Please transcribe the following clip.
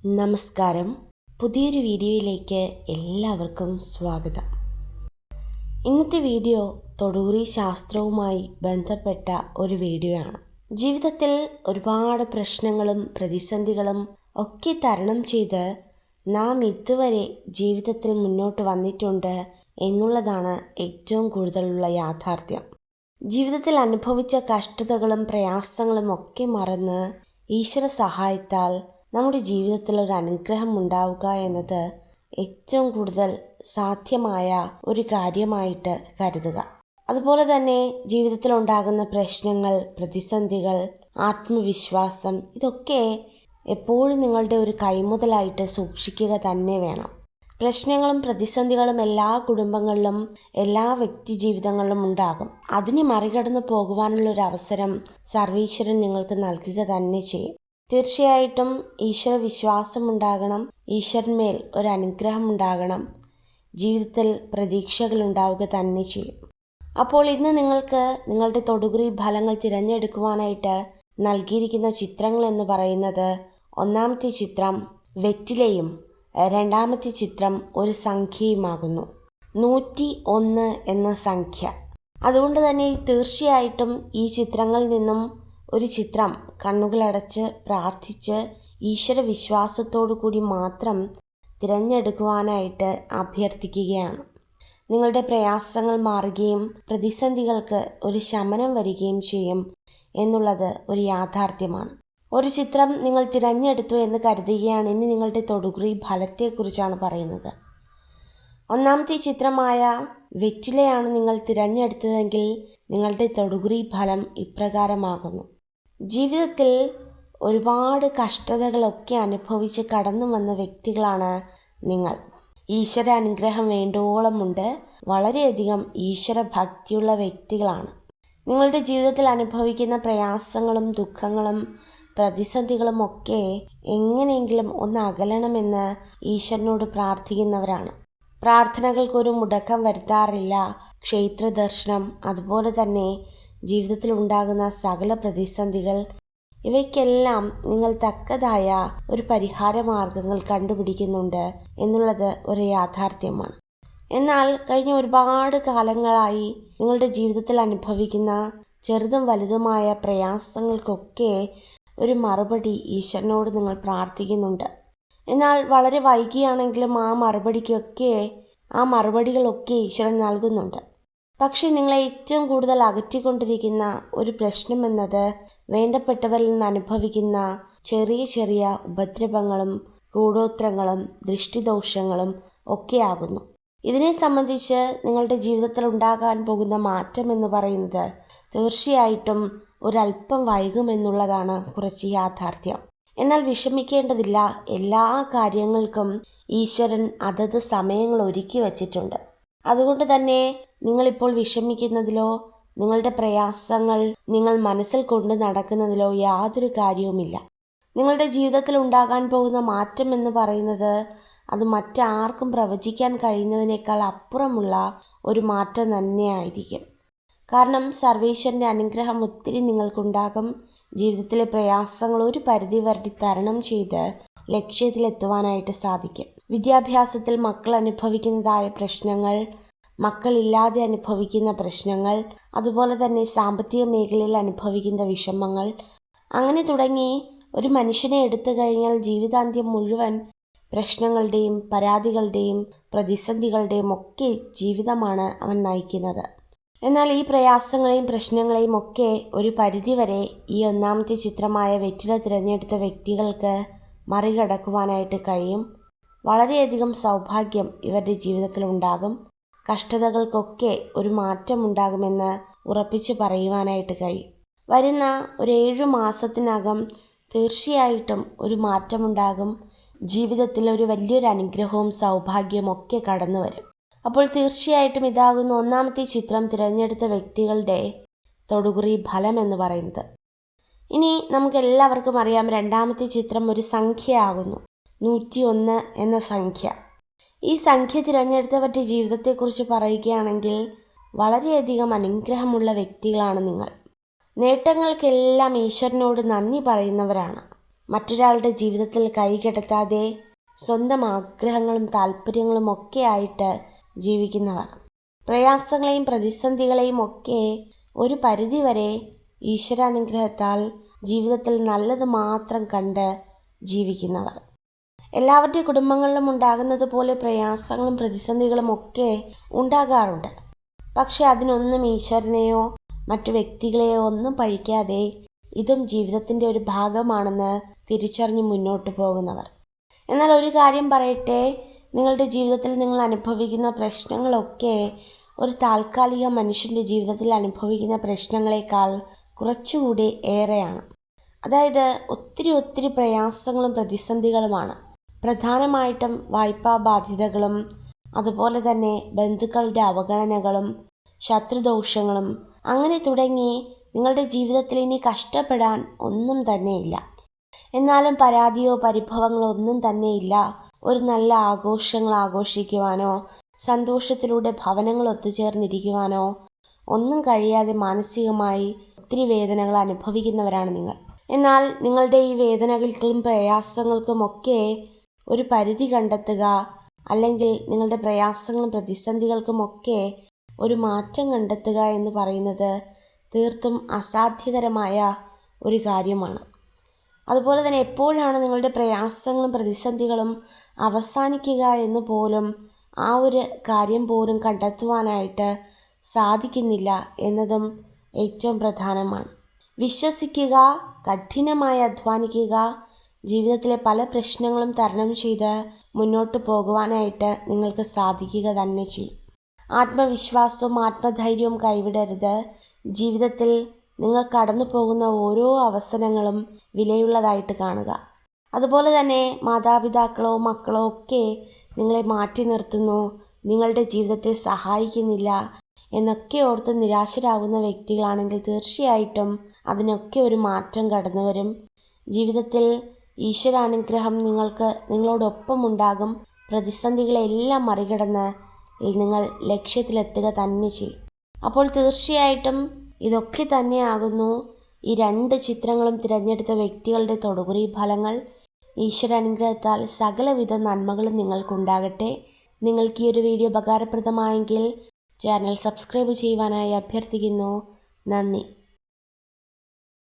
നമസ്കാരം. പുതിയൊരു വീഡിയോയിലേക്ക് എല്ലാവർക്കും സ്വാഗതം. ഇന്നത്തെ വീഡിയോ തൊടുകുറി ശാസ്ത്രവുമായി ബന്ധപ്പെട്ട ഒരു വീഡിയോ ആണ്. ജീവിതത്തിൽ ഒരുപാട് പ്രശ്നങ്ങളും പ്രതിസന്ധികളും ഒക്കെ തരണം ചെയ്ത് നാം ഇതുവരെ ജീവിതത്തിൽ മുന്നോട്ട് വന്നിട്ടുണ്ട് എന്നുള്ളതാണ് ഏറ്റവും കൂടുതലുള്ള യാഥാർത്ഥ്യം. ജീവിതത്തിൽ അനുഭവിച്ച കഷ്ടതകളും പ്രയാസങ്ങളും ഒക്കെ മറന്ന് ഈശ്വര സഹായത്താൽ നമ്മുടെ ജീവിതത്തിൽ ഒരു അനുഗ്രഹം ഉണ്ടാവുക എന്നത് ഏറ്റവും കൂടുതൽ സാധ്യമായ ഒരു കാര്യമായിട്ട് കരുതുക. അതുപോലെ തന്നെ ജീവിതത്തിൽ ഉണ്ടാകുന്ന പ്രശ്നങ്ങൾ, പ്രതിസന്ധികൾ, ആത്മവിശ്വാസം ഇതൊക്കെ എപ്പോഴും നിങ്ങളുടെ ഒരു കൈമുതലായിട്ട് സൂക്ഷിക്കുക തന്നെ വേണം. പ്രശ്നങ്ങളും പ്രതിസന്ധികളും എല്ലാ കുടുംബങ്ങളിലും എല്ലാ വ്യക്തി ജീവിതങ്ങളിലും ഉണ്ടാകും. അതിനെ മറികടന്ന് പോകുവാനുള്ള ഒരു അവസരം സർവീശ്വരൻ നിങ്ങൾക്ക് നൽകുക തന്നെ ചെയ്യും. തീർച്ചയായിട്ടും ഈശ്വര വിശ്വാസം ഉണ്ടാകണം, ഈശ്വരന്മേൽ ഒരു അനുഗ്രഹം ഉണ്ടാകണം, ജീവിതത്തിൽ പ്രതീക്ഷകൾ ഉണ്ടാവുക തന്നെ ചെയ്യും. അപ്പോൾ ഇന്ന് നിങ്ങൾക്ക് നിങ്ങളുടെ തൊടുകുറി ഫലങ്ങൾ തിരഞ്ഞെടുക്കുവാനായിട്ട് നൽകിയിരിക്കുന്ന ചിത്രങ്ങൾ എന്ന് പറയുന്നത്, ഒന്നാമത്തെ ചിത്രം വെറ്റിലയും രണ്ടാമത്തെ ചിത്രം ഒരു സംഖ്യയുമാകുന്നു. 101 എന്ന സംഖ്യ. അതുകൊണ്ട് തന്നെ തീർച്ചയായിട്ടും ഈ ചിത്രങ്ങളിൽ നിന്നും ഒരു ചിത്രം കണ്ണുകളടച്ച് പ്രാർത്ഥിച്ച് ഈശ്വര വിശ്വാസത്തോടു കൂടി മാത്രം തിരഞ്ഞെടുക്കുവാനായിട്ട് അഭ്യർത്ഥിക്കുകയാണ്. നിങ്ങളുടെ പ്രയാസങ്ങൾ മാറുകയും പ്രതിസന്ധികൾക്ക് ഒരു ശമനം വരികയും ചെയ്യും എന്നുള്ളത് ഒരു യാഥാർത്ഥ്യമാണ്. ഒരു ചിത്രം നിങ്ങൾ തിരഞ്ഞെടുത്തു എന്ന് കരുതുകയാണ്. ഇനി നിങ്ങളുടെ തൊടുകുറി ഫലത്തെക്കുറിച്ചാണ് പറയുന്നത്. ഒന്നാമത്തെ ചിത്രമായ വെറ്റിലയാണ് നിങ്ങൾ തിരഞ്ഞെടുത്തതെങ്കിൽ നിങ്ങളുടെ തൊടുകുറി ഫലം ഇപ്രകാരമാകുന്നു. ജീവിതത്തിൽ ഒരുപാട് കഷ്ടതകളൊക്കെ അനുഭവിച്ച് കടന്നു വന്ന വ്യക്തികളാണ് നിങ്ങൾ. ഈശ്വര അനുഗ്രഹം വേണ്ടോളമുണ്ട്. വളരെയധികം ഈശ്വര ഭക്തിയുള്ള വ്യക്തികളാണ്. നിങ്ങളുടെ ജീവിതത്തിൽ അനുഭവിക്കുന്ന പ്രയാസങ്ങളും ദുഃഖങ്ങളും പ്രതിസന്ധികളും ഒക്കെ എങ്ങനെയെങ്കിലും ഒന്ന് അകലണമെന്ന് ഈശ്വരനോട് പ്രാർത്ഥിക്കുന്നവരാണ്. പ്രാർത്ഥനകൾക്കൊരു മുടക്കം വരുത്താറില്ല. ക്ഷേത്ര ദർശനം, അതുപോലെ തന്നെ ജീവിതത്തിൽ ഉണ്ടാകുന്ന സകല പ്രതിസന്ധികൾ, ഇവയ്ക്കെല്ലാം നിങ്ങൾ തക്കതായ ഒരു പരിഹാര മാർഗങ്ങൾ കണ്ടുപിടിക്കുന്നുണ്ട് എന്നുള്ളത് ഒരു യാഥാർത്ഥ്യമാണ്. എന്നാൽ കഴിഞ്ഞ ഒരുപാട് കാലങ്ങളായി നിങ്ങളുടെ ജീവിതത്തിൽ അനുഭവിക്കുന്ന ചെറുതും വലുതുമായ പ്രയാസങ്ങൾക്കൊക്കെ ഒരു മറുപടി ഈശ്വരനോട് നിങ്ങൾ പ്രാർത്ഥിക്കുന്നുണ്ട്. എന്നാൽ വളരെ വൈകിയാണെങ്കിലും ആ മറുപടികളൊക്കെ ഈശ്വരൻ നൽകുന്നുണ്ട്. പക്ഷെ നിങ്ങളെ ഏറ്റവും കൂടുതൽ അകറ്റിക്കൊണ്ടിരിക്കുന്ന ഒരു പ്രശ്നമെന്നത് വേണ്ടപ്പെട്ടവരിൽ നിന്ന് അനുഭവിക്കുന്ന ചെറിയ ചെറിയ ഉപദ്രവങ്ങളും കൂടോത്രങ്ങളും ദൃഷ്ടിദോഷങ്ങളും ഒക്കെ ആകുന്നു. ഇതിനെ സംബന്ധിച്ച് നിങ്ങളുടെ ജീവിതത്തിൽ ഉണ്ടാകാൻ പോകുന്ന മാറ്റം എന്ന് പറയുന്നത് തീർച്ചയായിട്ടും ഒരല്പം വൈകുമെന്നുള്ളതാണ് കുറച്ച് യാഥാർത്ഥ്യം. എന്നാൽ വിഷമിക്കേണ്ടതില്ല. എല്ലാ കാര്യങ്ങൾക്കും ഈശ്വരൻ അതത് സമയങ്ങൾ ഒരുക്കി വച്ചിട്ടുണ്ട്. അതുകൊണ്ട് തന്നെ നിങ്ങളിപ്പോൾ വിഷമിക്കുന്നതിലോ നിങ്ങളുടെ പ്രയാസങ്ങൾ നിങ്ങൾ മനസ്സിൽ കൊണ്ട് നടക്കുന്നതിലോ യാതൊരു കാര്യവുമില്ല. നിങ്ങളുടെ ജീവിതത്തിൽ ഉണ്ടാകാൻ പോകുന്ന മാറ്റം എന്ന് പറയുന്നത് അത് മറ്റാർക്കും പ്രവചിക്കാൻ കഴിയുന്നതിനേക്കാൾ അപ്പുറമുള്ള ഒരു മാറ്റം തന്നെയായിരിക്കും. കാരണം സർവേശ്വരൻ്റെ അനുഗ്രഹം ഒത്തിരി നിങ്ങൾക്കുണ്ടാകും. ജീവിതത്തിലെ പ്രയാസങ്ങൾ ഒരു പരിധി വരെ തരണം ചെയ്ത് ലക്ഷ്യത്തിലെത്തുവാനായിട്ട് സാധിക്കും. വിദ്യാഭ്യാസത്തിൽ മക്കൾ അനുഭവിക്കുന്നതായ പ്രശ്നങ്ങൾ, മക്കളില്ലാതെ അനുഭവിക്കുന്ന പ്രശ്നങ്ങൾ, അതുപോലെ തന്നെ സാമ്പത്തിക മേഖലയിൽ അനുഭവിക്കുന്ന വിഷമങ്ങൾ, അങ്ങനെ തുടങ്ങി ഒരു മനുഷ്യനെ എടുത്തു കഴിഞ്ഞാൽ ജീവിതാന്ത്യം മുഴുവൻ പ്രശ്നങ്ങളുടെയും പരാതികളുടെയും പ്രതിസന്ധികളുടെയും ഒക്കെ ജീവിതമാണ് അവൻ നയിക്കുന്നത്. എന്നാൽ ഈ പ്രയാസങ്ങളെയും പ്രശ്നങ്ങളെയും ഒക്കെ ഒരു പരിധിവരെ ഈ ഒന്നാമത്തെ ചിത്രമായ വെറ്റില തിരഞ്ഞെടുത്ത വ്യക്തികൾക്ക് മറികടക്കുവാനായിട്ട് കഴിയും. വളരെയധികം സൗഭാഗ്യം ഇവരുടെ ജീവിതത്തിൽ ഉണ്ടാകും. കഷ്ടതകൾക്കൊക്കെ ഒരു മാറ്റം ഉണ്ടാകുമെന്ന് ഉറപ്പിച്ചു പറയുവാനായിട്ട് കഴിയും. വരുന്ന ഒരു 7 മാസത്തിനകം തീർച്ചയായിട്ടും ഒരു മാറ്റമുണ്ടാകും. ജീവിതത്തിൽ ഒരു വലിയൊരു അനുഗ്രഹവും സൗഭാഗ്യവും ഒക്കെ കടന്നു വരും. അപ്പോൾ തീർച്ചയായിട്ടും ഇതാകുന്നു ഒന്നാമത്തെ ചിത്രം തിരഞ്ഞെടുത്ത വ്യക്തികളുടെ തൊടുകുറി ഫലം എന്ന് പറയുന്നത്. ഇനി നമുക്കെല്ലാവർക്കും അറിയാം, രണ്ടാമത്തെ ചിത്രം ഒരു സംഖ്യയാകുന്നു. 101 എന്ന സംഖ്യ. ഈ സംഖ്യ തിരഞ്ഞെടുത്തവരുടെ ജീവിതത്തെക്കുറിച്ച് പറയുകയാണെങ്കിൽ വളരെയധികം അനുഗ്രഹമുള്ള വ്യക്തികളാണ് നിങ്ങൾ. നേട്ടങ്ങൾക്കെല്ലാം ഈശ്വരനോട് നന്ദി പറയുന്നവരാണ്. മറ്റൊരാളുടെ ജീവിതത്തിൽ കൈകടത്താതെ സ്വന്തം ആഗ്രഹങ്ങളും താല്പര്യങ്ങളും ഒക്കെ ആയിട്ട് ജീവിക്കുന്നവർ. പ്രയാസങ്ങളെയും പ്രതിസന്ധികളെയും ഒക്കെ ഒരു പരിധിവരെ ഈശ്വരാനുഗ്രഹത്താൽ ജീവിതത്തിൽ നല്ലത് മാത്രം കണ്ട് ജീവിക്കുന്നവർ. എല്ലാവരുടെ കുടുംബങ്ങളിലും ഉണ്ടാകുന്നത് പോലെ പ്രയാസങ്ങളും പ്രതിസന്ധികളും ഒക്കെ ഉണ്ടാകാറുണ്ട്. പക്ഷെ അതിനൊന്നും ഈശ്വരനെയോ മറ്റു വ്യക്തികളെയോ ഒന്നും പഴിക്കാതെ ഇതും ജീവിതത്തിൻ്റെ ഒരു ഭാഗമാണെന്ന് തിരിച്ചറിഞ്ഞ് മുന്നോട്ട് പോകുന്നവർ. എന്നാൽ ഒരു കാര്യം പറയട്ടെ, നിങ്ങളുടെ ജീവിതത്തിൽ നിങ്ങൾ അനുഭവിക്കുന്ന പ്രശ്നങ്ങളൊക്കെ ഒരു താൽക്കാലിക മനുഷ്യൻ്റെ ജീവിതത്തിൽ അനുഭവിക്കുന്ന പ്രശ്നങ്ങളെക്കാൾ കുറച്ചുകൂടി ഏറെയാണ്. അതായത് ഒത്തിരി പ്രയാസങ്ങളും പ്രതിസന്ധികളുമാണ്. പ്രധാനമായിട്ടും വായ്പാ ബാധ്യതകളും അതുപോലെ തന്നെ ബന്ധുക്കളുടെ അവഗണനകളും ശത്രുദോഷങ്ങളും അങ്ങനെ തുടങ്ങി നിങ്ങളുടെ ജീവിതത്തിൽ ഇനി കഷ്ടപ്പെടാൻ ഒന്നും തന്നെയില്ല. എന്നാലും പരാതിയോ പരിഭവങ്ങളോ ഒന്നും തന്നെയില്ല. ഒരു നല്ല ആഘോഷങ്ങൾ ആഘോഷിക്കുവാനോ സന്തോഷത്തിലൂടെ ഭവനങ്ങൾ ഒത്തുചേർന്നിരിക്കുവാനോ ഒന്നും കഴിയാതെ മാനസികമായി ഒത്തിരി വേദനകൾ അനുഭവിക്കുന്നവരാണ് നിങ്ങൾ. എന്നാൽ നിങ്ങളുടെ ഈ വേദനകൾക്കും പ്രയാസങ്ങൾക്കുമൊക്കെ ഒരു പരിധി കണ്ടെത്തുക, അല്ലെങ്കിൽ നിങ്ങളുടെ പ്രയാസങ്ങളും പ്രതിസന്ധികൾക്കുമൊക്കെ ഒരു മാറ്റം കണ്ടെത്തുക എന്ന് പറയുന്നത് തീർത്തും അസാധ്യകരമായ ഒരു കാര്യമാണ്. അതുപോലെ തന്നെ എപ്പോഴാണ് നിങ്ങളുടെ പ്രയാസങ്ങളും പ്രതിസന്ധികളും അവസാനിക്കുക എന്ന് പോലും ആ ഒരു കാര്യം പോലും കണ്ടെത്തുവാനായിട്ട് സാധിക്കുന്നില്ല എന്നതും ഏറ്റവും പ്രധാനമാണ്. വിശ്വസിക്കുക, കഠിനമായി അധ്വാനിക്കുക, ജീവിതത്തിലെ പല പ്രശ്നങ്ങളും തരണം ചെയ്ത് മുന്നോട്ട് പോകുവാനായിട്ട് നിങ്ങൾക്ക് സാധിക്കുക തന്നെ ചെയ്യും. ആത്മവിശ്വാസവും ആത്മധൈര്യവും കൈവിടരുത്. ജീവിതത്തിൽ നിങ്ങൾ കടന്നു പോകുന്ന ഓരോ അവസരങ്ങളും വിലയുള്ളതായിട്ട് കാണുക. അതുപോലെ തന്നെ മാതാപിതാക്കളോ മക്കളോ ഒക്കെ നിങ്ങളെ മാറ്റി നിർത്തുന്നു, നിങ്ങളുടെ ജീവിതത്തെ സഹായിക്കുന്നില്ല എന്നൊക്കെ ഓർത്ത് നിരാശരാകുന്ന വ്യക്തികളാണെങ്കിൽ തീർച്ചയായിട്ടും അതിനൊക്കെ ഒരു മാറ്റം കടന്നു വരും. ജീവിതത്തിൽ ഈശ്വരാനുഗ്രഹം നിങ്ങളോടൊപ്പം ഉണ്ടാകും. പ്രതിസന്ധികളെല്ലാം മറികടന്ന് നിങ്ങൾ ലക്ഷ്യത്തിലെത്തുക തന്നെ ചെയ്യും. അപ്പോൾ തീർച്ചയായിട്ടും ഇതൊക്കെ തന്നെയാകുന്നു ഈ 2 ചിത്രങ്ങളും തിരഞ്ഞെടുത്ത വ്യക്തികളുടെ തൊടുകുറി ഫലങ്ങൾ. ഈശ്വരാനുഗ്രഹത്താൽ സകലവിധ നന്മകളും നിങ്ങൾക്കുണ്ടാകട്ടെ. നിങ്ങൾക്ക് ഈ ഒരു വീഡിയോ ഉപകാരപ്രദമായെങ്കിൽ ചാനൽ സബ്സ്ക്രൈബ് ചെയ്യുവാനായി അഭ്യർത്ഥിക്കുന്നു. നന്ദി.